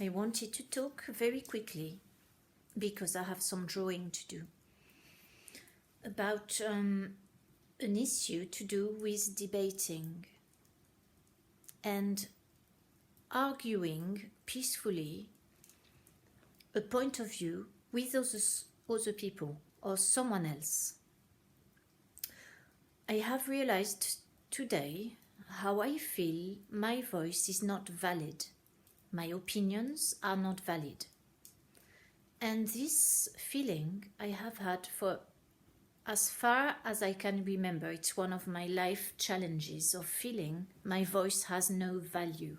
I wanted to talk very quickly because I have some drawing to do about an issue to do with debating and arguing peacefully a point of view with other people or someone else. I have realized today how I feel my voice is not valid. My opinions are not valid. And this feeling I have had for as far as I can remember. It's one of my life challenges of feeling my voice has no value.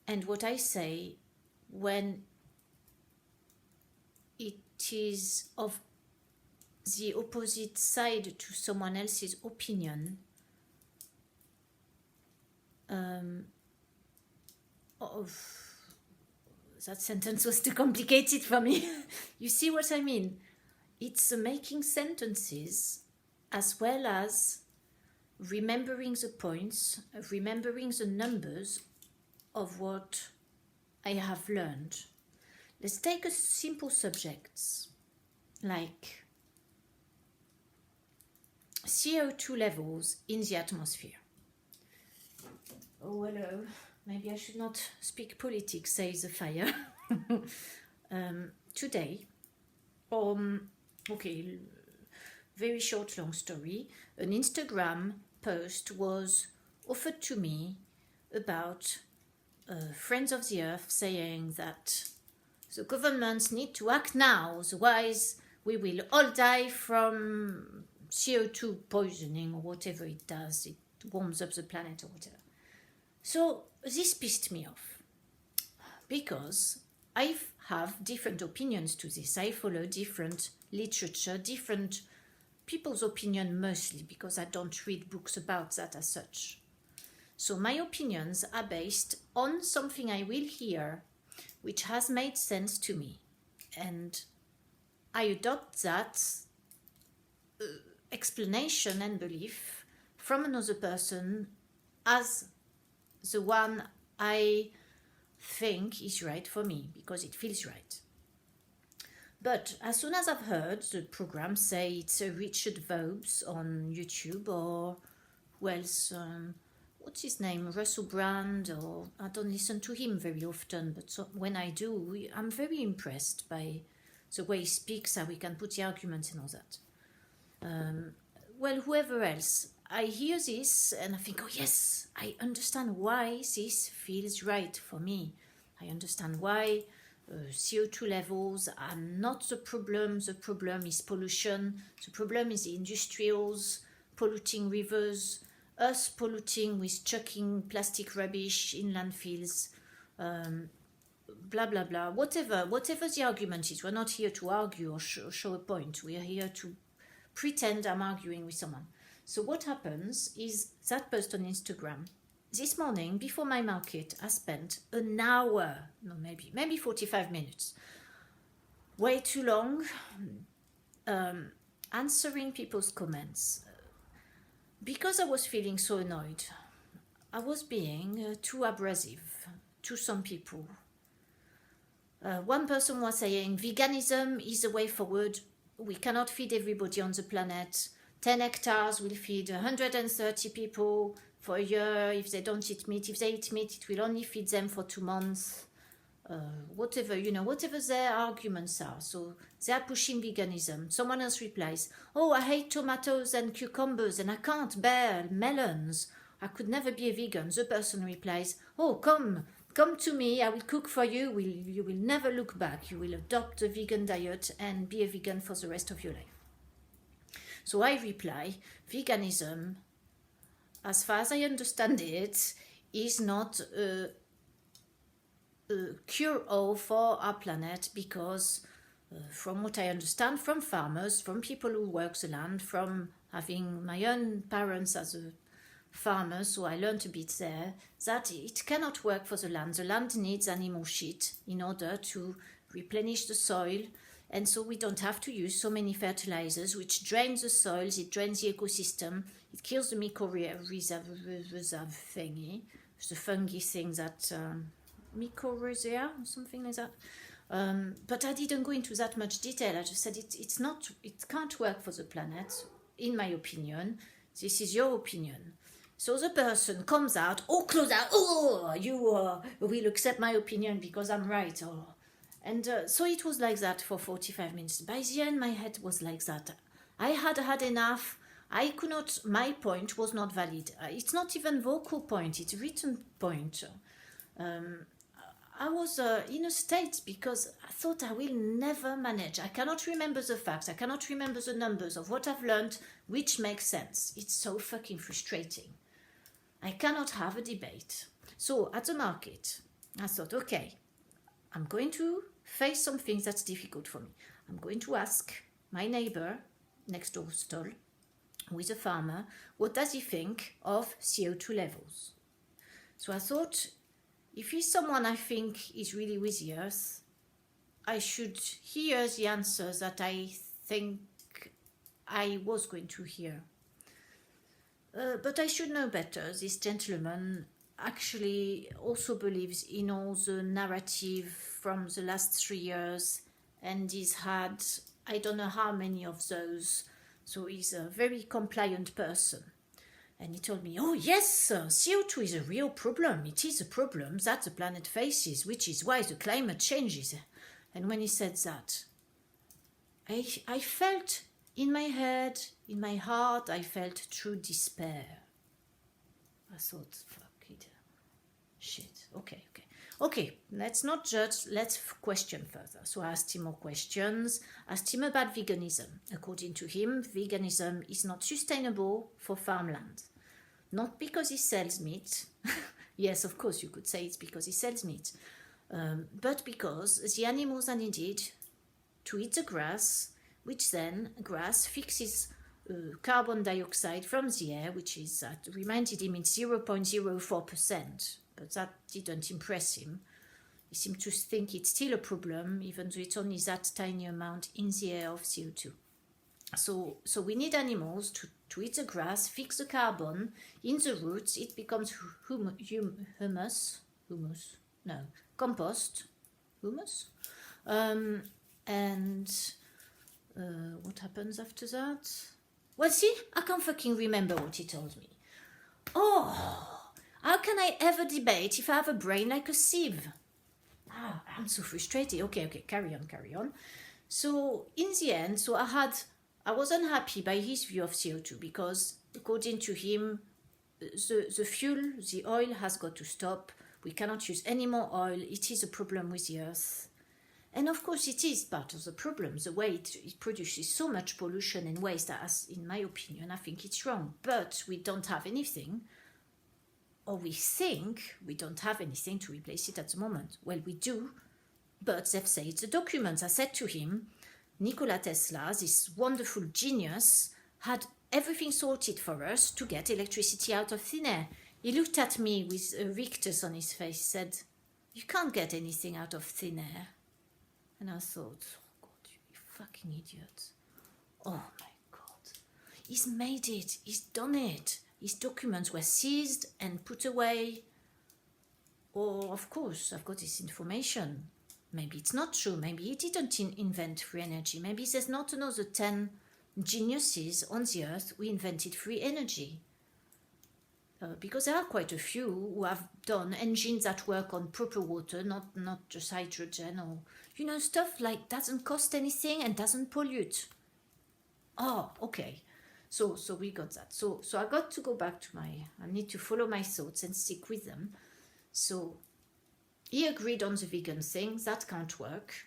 And what I say when it is of the opposite side to someone else's opinion, that sentence was too complicated for me. You see what I mean? It's making sentences as well as remembering the points, remembering the numbers of what I have learned. Let's take a simple subject like CO2 levels in the atmosphere. Oh, hello. Maybe I should not speak politics, says the fire. Today, okay, very short, long story. An Instagram post was offered to me about Friends of the Earth saying that the governments need to act now, otherwise we will all die from CO2 poisoning or whatever it does. It warms up the planet or whatever. So this pissed me off because I have different opinions to this. I follow different literature, different people's opinion mostly because I don't read books about that as such. So my opinions are based on something I will hear which has made sense to me, and I adopt that explanation and belief from another person as the one I think is right for me because it feels right. But as soon as I've heard the program, say it's Richard Vobes on YouTube, or who else, what's his name, Russell Brand, or I don't listen to him very often, but so when I do, I'm very impressed by the way he speaks, how he can put the arguments and all that. Well, whoever else, I hear this and I think, oh yes, I understand why this feels right for me. I understand why CO2 levels are not the problem. The problem is pollution. The problem is the industrials polluting rivers, us polluting with chucking plastic rubbish in landfills, blah, blah, blah. Whatever the argument is, we're not here to argue or show a point. We are here to pretend I'm arguing with someone. So what happens is that post on Instagram, this morning before my market, I spent an hour, no, maybe 45 minutes, way too long, answering people's comments. Because I was feeling so annoyed, I was being too abrasive to some people. One person was saying, veganism is the way forward. We cannot feed everybody on the planet. 10 hectares will feed 130 people for a year if they don't eat meat. If they eat meat, it will only feed them for 2 months. Whatever their arguments are. So they are pushing veganism. Someone else replies, oh, I hate tomatoes and cucumbers and I can't bear melons. I could never be a vegan. The person replies, oh, come to me, I will cook for you. You will never look back. You will adopt the vegan diet and be a vegan for the rest of your life. So I reply, veganism, as far as I understand it, is not a cure-all for our planet because from what I understand from farmers, from people who work the land, from having my own parents as a farmer, so I learned a bit there, that it cannot work for the land. The land needs animal shit in order to replenish the soil, and so we don't have to use so many fertilizers, which drains the soils, it drains the ecosystem, it kills the mycorrhiza reserve thingy, the fungi thing that mycorrhizia or something like that. But I didn't go into that much detail. I just said it can't work for the planet, in my opinion. This is your opinion. So the person comes out, close out, you will accept my opinion because I'm right. And so it was like that for 45 minutes. By the end, my head was like that. I had enough. I could not, my point was not valid. It's not even vocal point, it's written point. I was in a state because I thought I will never manage. I cannot remember the facts. I cannot remember the numbers of what I've learned, which makes sense. It's so fucking frustrating. I cannot have a debate. So at the market, I thought, okay, I'm going to face something that's difficult for me. I'm going to ask my neighbor next door stall, who is a farmer, what does he think of CO2 levels? So I thought, if he's someone I think is really with the earth, I should hear the answers that I think I was going to hear. But I should know better. This gentleman actually also believes in all the narrative from the last 3 years, and he's had I don't know how many of those. So he's a very compliant person. And he told me, oh yes, CO2 is a real problem. It is a problem that the planet faces, which is why the climate changes. And when he said that, I felt in my head, in my heart, I felt true despair. I thought, fuck it. Shit, okay, let's not judge, let's question further. So I asked him more questions, asked him about veganism. According to him, veganism is not sustainable for farmland. Not because he sells meat. Yes, of course, you could say it's because he sells meat. But because the animals are needed to eat the grass, which then grass fixes carbon dioxide from the air, which is, reminded him, it's 0.04%. But that didn't impress him. He seemed to think it's still a problem, even though it's only that tiny amount in the air of CO2. So we need animals to eat the grass, fix the carbon in the roots. It becomes compost, humus. What happens after that? Well, see, I can't fucking remember what he told me. How can I ever debate if I have a brain like a sieve? I'm so frustrated. Okay, carry on. So in the end, I was unhappy by his view of CO2 because according to him, the fuel, the oil has got to stop. We cannot use any more oil. It is a problem with the earth. And of course it is part of the problem, the way it produces so much pollution and waste, as in my opinion, I think it's wrong. But we don't have anything, or we think we don't have anything to replace it at the moment. Well, we do, but they've said the documents. I said to him, Nikola Tesla, this wonderful genius, had everything sorted for us to get electricity out of thin air. He looked at me with a rictus on his face, said, you can't get anything out of thin air. And I thought, oh God, you fucking idiot. Oh my God. He's made it. He's done it. His documents were seized and put away. Or, of course, I've got this information. Maybe it's not true. Maybe he didn't invent free energy. Maybe there's not another 10 geniuses on the earth who invented free energy. Because there are quite a few who have done engines that work on proper water, not just hydrogen, or, stuff like doesn't cost anything and doesn't pollute. Oh, okay. So we got that. So I got to go back to I need to follow my thoughts and stick with them. So he agreed on the vegan thing. That can't work.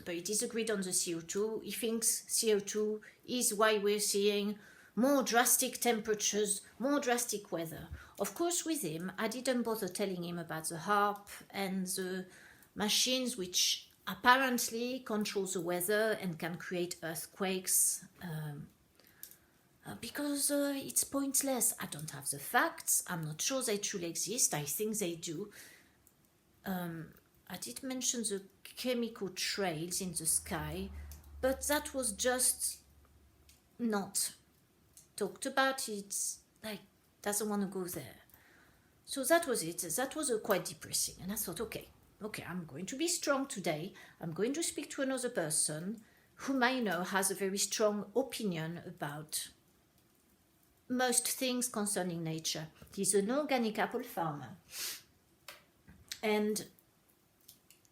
But he disagreed on the CO2. He thinks CO2 is why we're seeing more drastic temperatures, more drastic weather. Of course, with him, I didn't bother telling him about the HARP and the machines which apparently control the weather and can create earthquakes. Because it's pointless. I don't have the facts. I'm not sure they truly exist. I think they do. I did mention the chemical trails in the sky, but that was just not talked about. It's like, doesn't want to go there. So that was it. That was quite depressing. And I thought, okay, I'm going to be strong today. I'm going to speak to another person whom I know has a very strong opinion about most things concerning nature. He's an organic apple farmer. And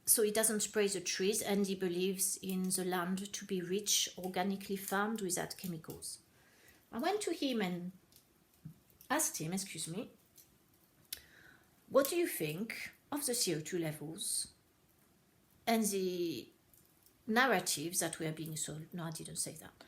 so he doesn't spray the trees, and he believes in the land to be rich, organically farmed without chemicals. I went to him and asked him, what do you think of the CO2 levels and the narratives that were being sold? No, I didn't say that.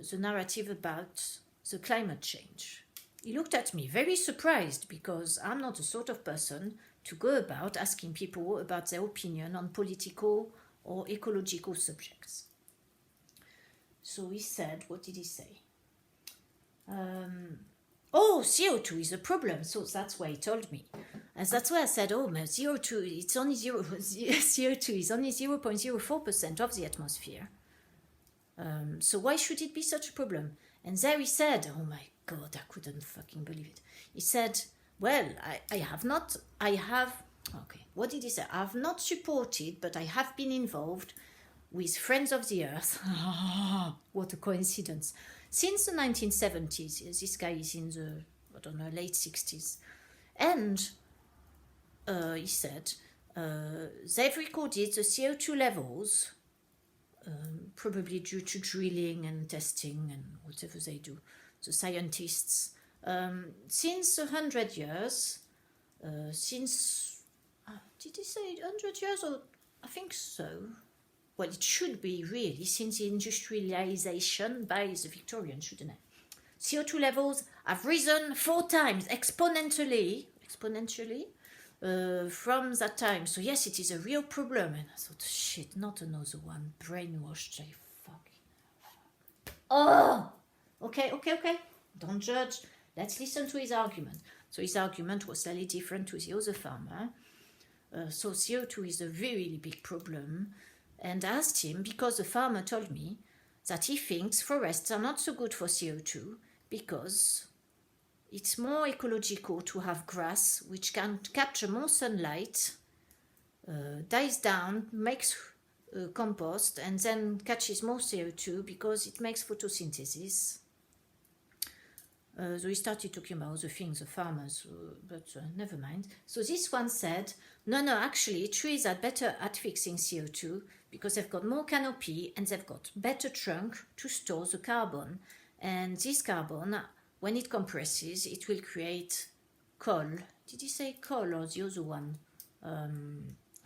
The narrative about the climate change. He looked at me very surprised, because I'm not the sort of person to go about asking people about their opinion on political or ecological subjects. So he said, what did he say? CO2 is a problem. So that's why he told me. And that's why I said, CO2, it's only CO2 is only 0.04% of the atmosphere. So why should it be such a problem? And there he said, oh my God, I couldn't fucking believe it. He said, well, what did he say? I have not supported, but I have been involved with Friends of the Earth. What a coincidence. Since the 1970s, this guy is in the, late 60s. And he said, they've recorded the CO2 levels, probably due to drilling and testing and whatever they do, the scientists, since 100 years, did he say 100 years? Or I think so. Well, it should be really since the industrialization by the Victorians, shouldn't it? CO2 levels have risen 4 times exponentially from that time. So yes, it is a real problem. And I thought, shit, not another one. Brainwashed. Okay. Don't judge. Let's listen to his argument. So his argument was slightly different to the other farmer. So CO2 is a really big problem. And I asked him, because the farmer told me that he thinks forests are not so good for CO2 because it's more ecological to have grass, which can capture more sunlight, dies down, makes compost, and then catches more CO2 because it makes photosynthesis. So he started talking about the things, the farmers, but never mind. So this one said, no, actually, trees are better at fixing CO2 because they've got more canopy and they've got better trunk to store the carbon. And this carbon, when it compresses, it will create coal. Did he say coal or the other one?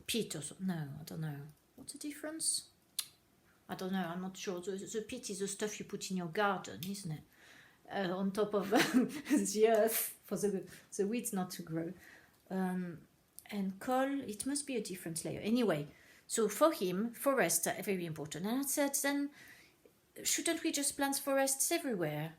Peat or something? No, I don't know. What's the difference? I don't know, I'm not sure. The peat is the stuff you put in your garden, isn't it? On top of the earth for the weeds not to grow. And coal, it must be a different layer. Anyway, so for him, forests are very important. And I said, then shouldn't we just plant forests everywhere?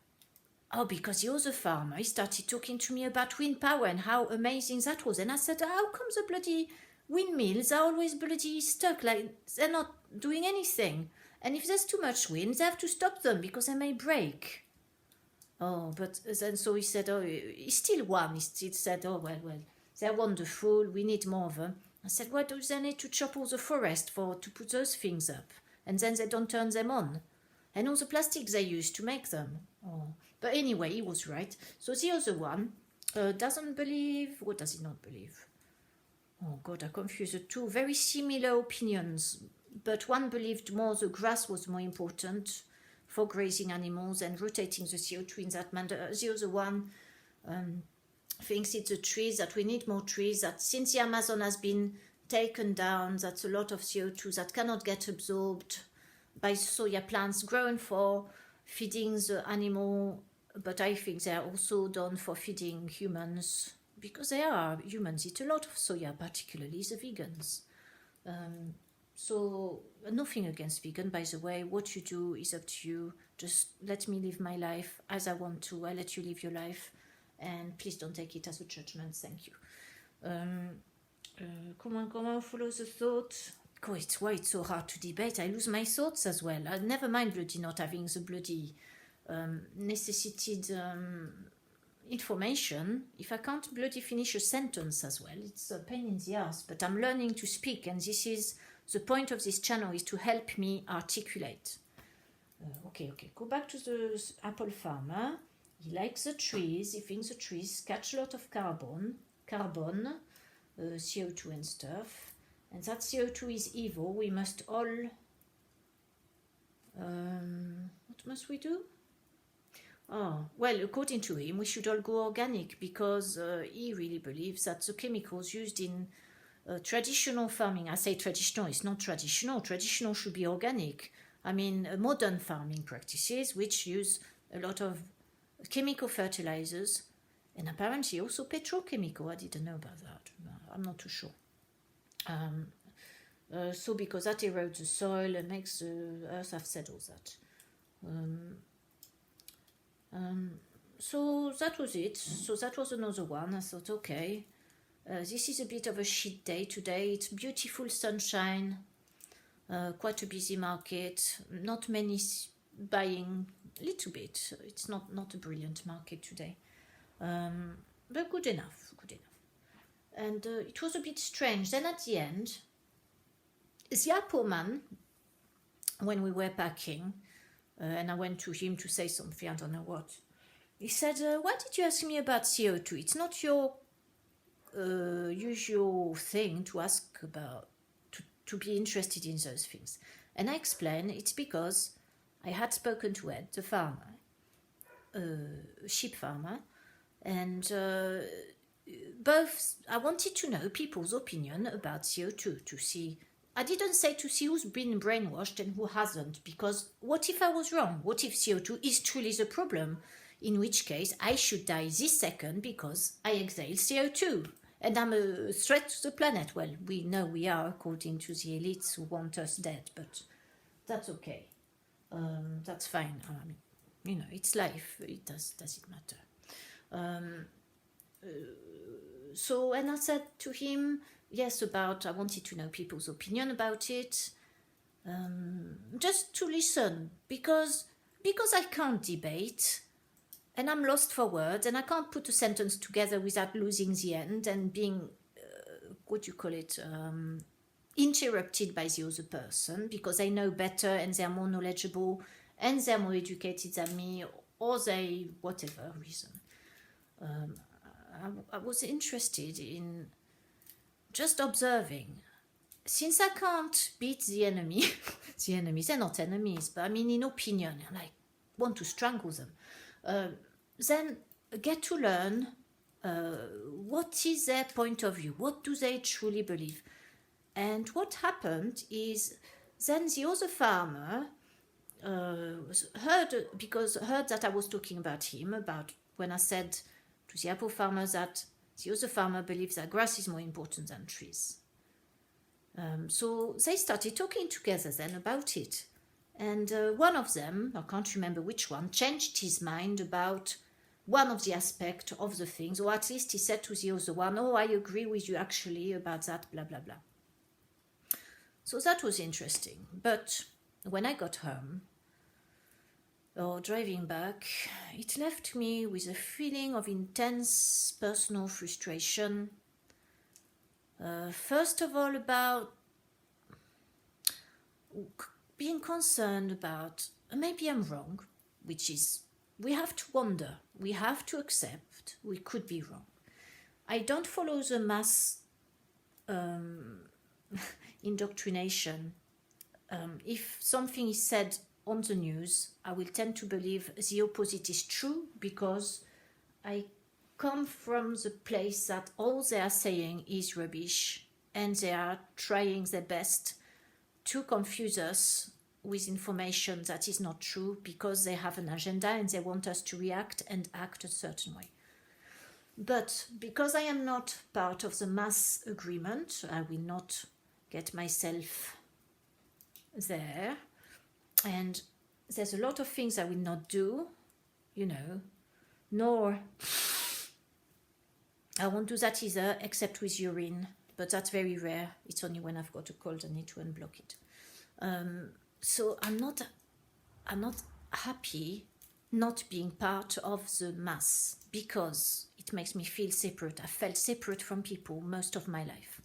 Oh, because the other farmer, he started talking to me about wind power and how amazing that was. And I said, how come the bloody windmills are always bloody stuck, like they're not doing anything? And if there's too much wind, they have to stop them because they may break. Oh, but then so he said, he still won. He still said, well, they're wonderful. We need more of them. I said, why do they need to chop all the forest to put those things up? And then they don't turn them on. And all the plastics they use to make them. Oh, but anyway, he was right. So the other one doesn't believe. What does he not believe? Oh God, I confused the two. Very similar opinions, but one believed more the grass was more important for grazing animals and rotating the CO2 in that manner. The other one thinks it's the trees, that we need more trees, that since the Amazon has been taken down, that's a lot of CO2 that cannot get absorbed by soya plants grown for feeding the animal, but I think they are also done for feeding humans, because humans eat a lot of soya, particularly the vegans. So nothing against vegan, by the way. What you do is up to you. Just let me live my life as I want to. I let you live your life, and please don't take it as a judgment. Thank you. Comment follow the thought? God, it's why it's so hard to debate. I lose my thoughts as well. I never mind bloody not having the bloody necessitated information if I can't bloody finish a sentence as well. It's a pain in the ass, but I'm learning to speak, and this is the point of this channel, is to help me articulate. Okay, go back to the apple farmer. He likes the trees. He thinks the trees catch a lot of carbon, CO2 and stuff, and that CO2 is evil. We must all what must we do? Oh, well, according to him, we should all go organic, because he really believes that the chemicals used in traditional farming, I say traditional, it's not traditional. Traditional should be organic. I mean, modern farming practices, which use a lot of chemical fertilizers, and apparently also petrochemical. I didn't know about that. I'm not too sure. So because that erodes the soil and makes the earth, I've said all that. So that was it. So that was another one. I thought, okay, this is a bit of a shit day today. It's beautiful sunshine, quite a busy market, not many buying, a little bit. It's not a brilliant market today, but good enough. And it was a bit strange. Then at the end, the apple man, when we were packing, and I went to him to say something, I don't know what, he said, why did you ask me about CO2? It's not your usual thing to ask about, to be interested in those things. And I explained, it's because I had spoken to Ed, the farmer, sheep farmer, and both, I wanted to know people's opinion about CO2, to see, I didn't say to see who's been brainwashed and who hasn't, because what if I was wrong? What if CO2 is truly the problem? In which case, I should die this second because I exhale CO2 and I'm a threat to the planet. Well, we know we are, according to the elites who want us dead, but that's okay. That's fine. I mean, you know, it's life. Does it matter? So, and I said to him, yes, I wanted to know people's opinion about it, just to listen, because I can't debate, and I'm lost for words, and I can't put a sentence together without losing the end and being, interrupted by the other person, because they know better and they're more knowledgeable and they're more educated than me, or they, whatever reason. I was interested in just observing. Since I can't beat the enemy, the enemies, they're not enemies, but I mean in opinion, and I want to strangle them, then get to learn what is their point of view, what do they truly believe. And what happened is then the other farmer heard that I was talking about him, about when I said to the apple farmer that the other farmer believes that grass is more important than trees. So they started talking together then about it. And one of them, I can't remember which one, changed his mind about one of the aspects of the things, or at least he said to the other one, oh, I agree with you actually about that, blah, blah, blah. So that was interesting. But when I got home, or driving back, it left me with a feeling of intense personal frustration. First of all, about being concerned about, maybe I'm wrong, which is, we have to wonder, we have to accept we could be wrong. I don't follow the mass indoctrination. If something is said on the news, I will tend to believe the opposite is true, because I come from the place that all they are saying is rubbish, and they are trying their best to confuse us with information that is not true, because they have an agenda and they want us to react and act a certain way. But because I am not part of the mass agreement, I will not get myself there, and there's a lot of things I will not do, you know, nor I won't do that either, except with urine, but that's very rare. It's only when I've got a cold I need to unblock it. So I'm not happy not being part of the mass because it makes me feel separate. I felt separate from people most of my life.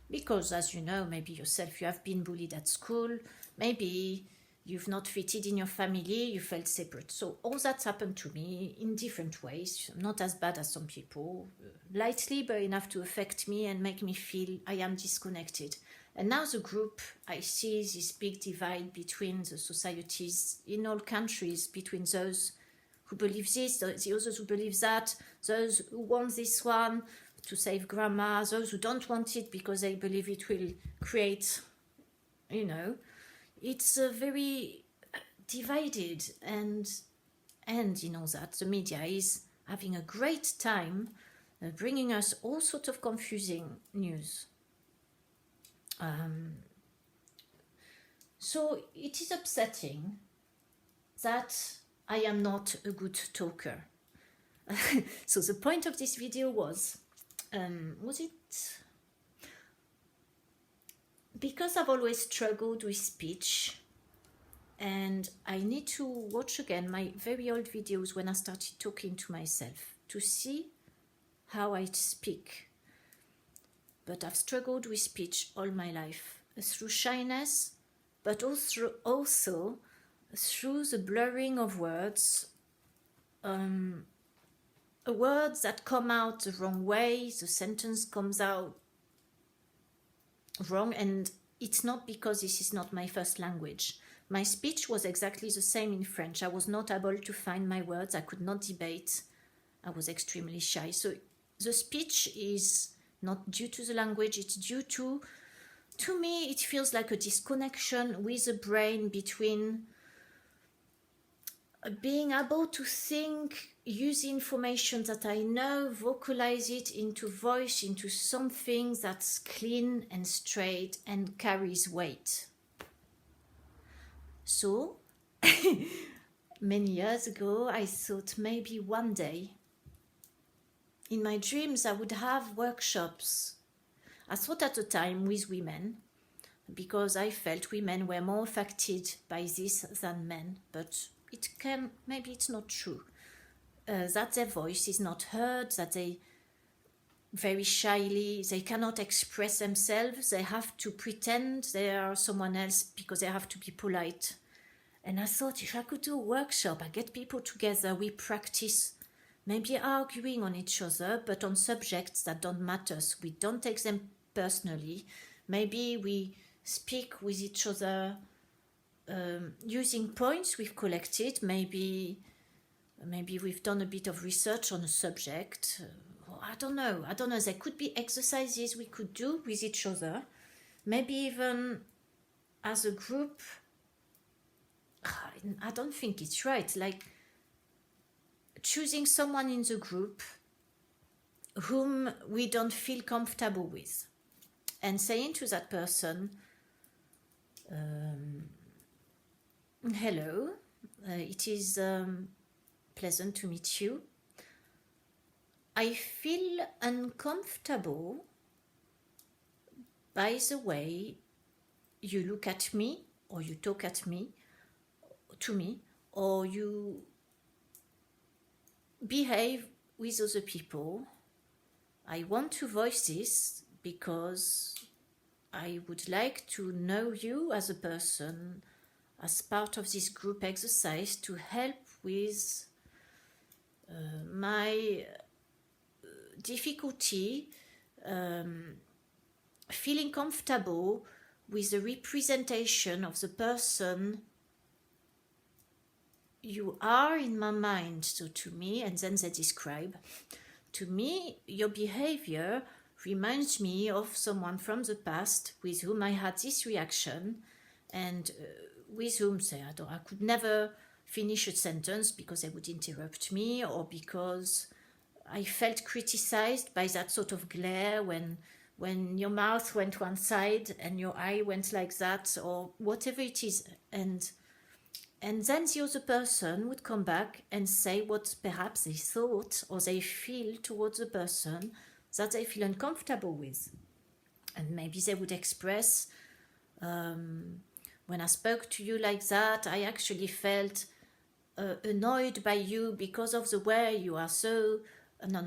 Because, as you know, maybe yourself, you have been bullied at school, maybe you've not fitted in your family, you felt separate. So all that's happened to me in different ways, not as bad as some people, lightly, but enough to affect me and make me feel I am disconnected. And now the group, I see this big divide between the societies in all countries, between those who believe this, the others who believe that, those who want this one to save grandma, those who don't want it because they believe it will create, it's very divided, and that the media is having a great time bringing us all sorts of confusing news. So it is upsetting that I am not a good talker. So the point of this video was it because I've always struggled with speech, and I need to watch again my very old videos when I started talking to myself to see how I speak. But I've struggled with speech all my life, through shyness, but also through the blurring of words, words that come out the wrong way, the sentence comes out wrong, and it's not because this is not my first language. My speech was exactly the same in French. I was not able to find my words, I could not debate, I was extremely shy. So the speech is not due to the language, it's due to me, it feels like a disconnection with the brain between being able to think, use information that I know, vocalize it into voice, into something that's clean and straight and carries weight. So, many years ago, I thought maybe one day, in my dreams, I would have workshops. I thought at the time with women, because I felt women were more affected by this than men, but maybe it's not true. That their voice is not heard, that they very shyly, they cannot express themselves, they have to pretend they are someone else because they have to be polite. And I thought, if I could do a workshop, I get people together, we practice maybe arguing on each other, but on subjects that don't matter. So we don't take them personally. Maybe we speak with each other using points we've collected. Maybe we've done a bit of research on a subject. I don't know. There could be exercises we could do with each other. Maybe even as a group. I don't think it's right. Like choosing someone in the group whom we don't feel comfortable with and saying to that person, hello, it is pleasant to meet you. I feel uncomfortable by the way you look at me, or you talk to me, or you behave with other people. I want to voice this because I would like to know you as a person, as part of this group exercise, to help with my difficulty feeling comfortable with the representation of the person you are in my mind. So to me, and then they describe, to me, your behavior reminds me of someone from the past with whom I had this reaction, and with whom, say, I could never finish a sentence because they would interrupt me, or because I felt criticized by that sort of glare when your mouth went one side and your eye went like that, or whatever it is. And then the other person would come back and say what perhaps they thought or they feel towards the person that they feel uncomfortable with. And maybe they would express, when I spoke to you like that, I actually felt annoyed by you because of the way you are so... No.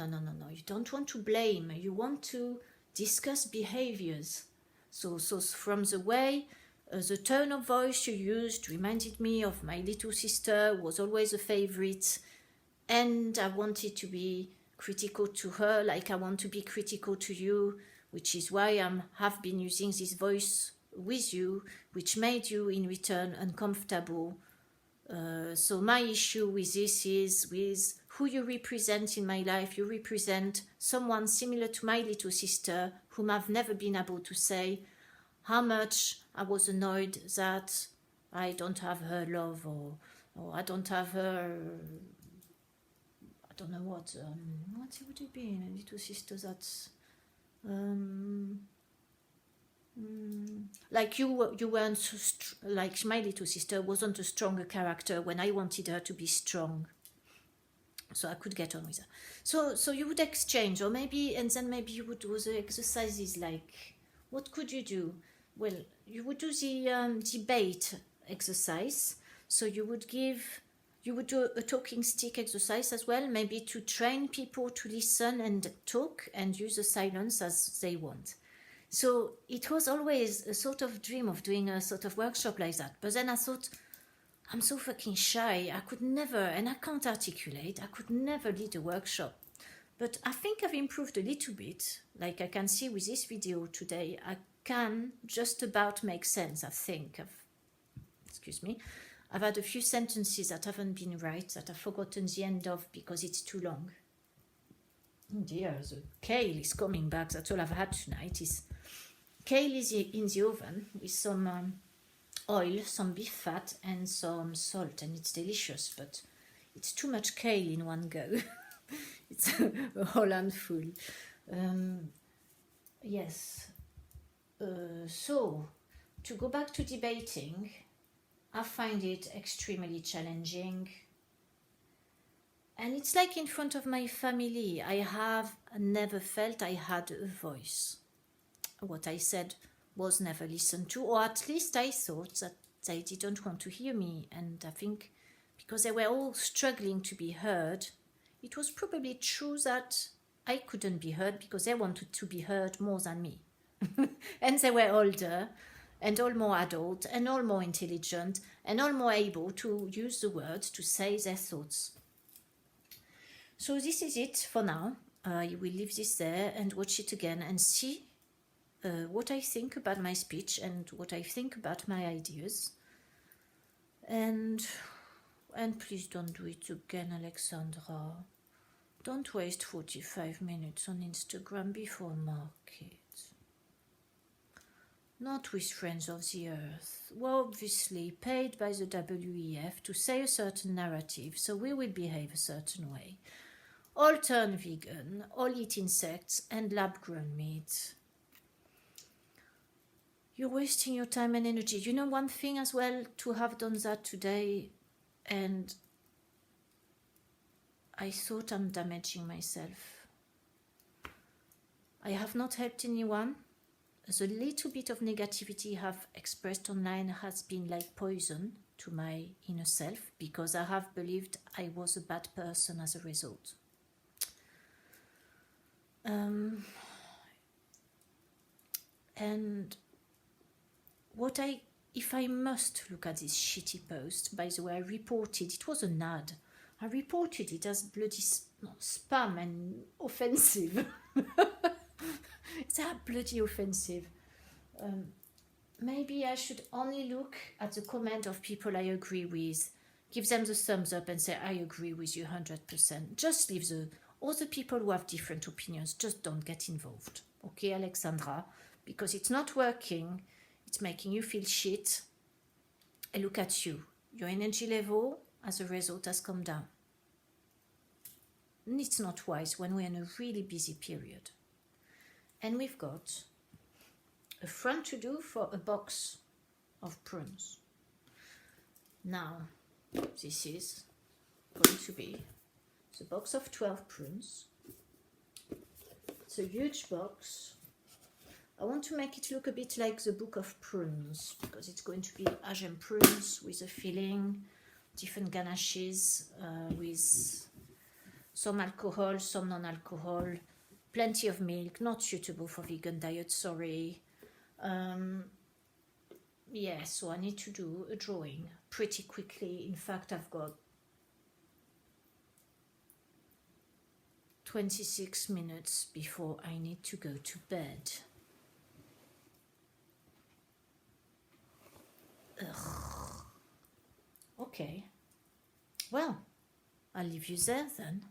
You don't want to blame. You want to discuss behaviors. So from the way, the tone of voice you used reminded me of my little sister, who was always a favorite. And I wanted to be critical to her like I want to be critical to you, which is why I have been using this voice with you, which made you in return uncomfortable. So my issue with this is with who you represent in my life. You represent someone similar to my little sister, whom I've never been able to say how much I was annoyed that I don't have her love, or I don't have her... I don't know what would it be? A little sister that's... like you weren't so like my little sister wasn't a stronger character when I wanted her to be strong, so I could get on with her. So you would exchange, or maybe, and then maybe you would do the exercises. Like, what could you do? Well, you would do the debate exercise. So you would do a talking stick exercise as well, maybe to train people to listen and talk and use the silence as they want. So it was always a sort of dream of doing a sort of workshop like that. But then I thought, I'm so fucking shy. I could never, and I can't articulate, I could never lead a workshop. But I think I've improved a little bit. Like I can see with this video today, I can just about make sense, I think. I've had a few sentences that haven't been right, that I've forgotten the end of because it's too long. Oh dear, the kale is coming back. That's all I've had tonight. Kale is in the oven with some oil, some beef fat and some salt, and it's delicious, but it's too much kale in one go. It's a whole handful. Yes. So, to go back to debating, I find it extremely challenging. And it's like in front of my family. I have never felt I had a voice. What I said was never listened to, or at least I thought that they didn't want to hear me. And I think because they were all struggling to be heard, it was probably true that I couldn't be heard because they wanted to be heard more than me. And they were older and all more adult and all more intelligent and all more able to use the words to say their thoughts. So this is it for now. You will leave this there and watch it again and see what I think about my speech and what I think about my ideas. And please don't do it again, Alexandra. Don't waste 45 minutes on Instagram before market. Not with Friends of the Earth. We're obviously paid by the WEF to say a certain narrative, so we will behave a certain way. All turn vegan, all eat insects and lab-grown meat. You're wasting your time and energy. You know one thing as well, to have done that today, and I thought I'm damaging myself. I have not helped anyone. The little bit of negativity I have expressed online has been like poison to my inner self, because I have believed I was a bad person as a result. And if I must look at this shitty post, by the way, I reported, it was an ad, I reported it as bloody spam and offensive. It's that bloody offensive. Maybe I should only look at the comment of people I agree with, give them the thumbs up and say, I agree with you 100%. Just leave the other people who have different opinions, just don't get involved. Okay, Alexandra? Because it's not working, it's making you feel shit. And look at you. Your energy level, as a result, has come down. And it's not wise when we're in a really busy period. And we've got a front to do for a box of prunes. Now, this is going to be the box of 12 prunes. It's a huge box. I want to make it look a bit like the book of prunes, because it's going to be Asian prunes with a filling, different ganaches with some alcohol, some non-alcohol, plenty of milk, not suitable for vegan diet, sorry. Yeah, so I need to do a drawing pretty quickly. In fact, I've got 26 minutes before I need to go to bed. Ugh. Okay. Well, I'll leave you there then.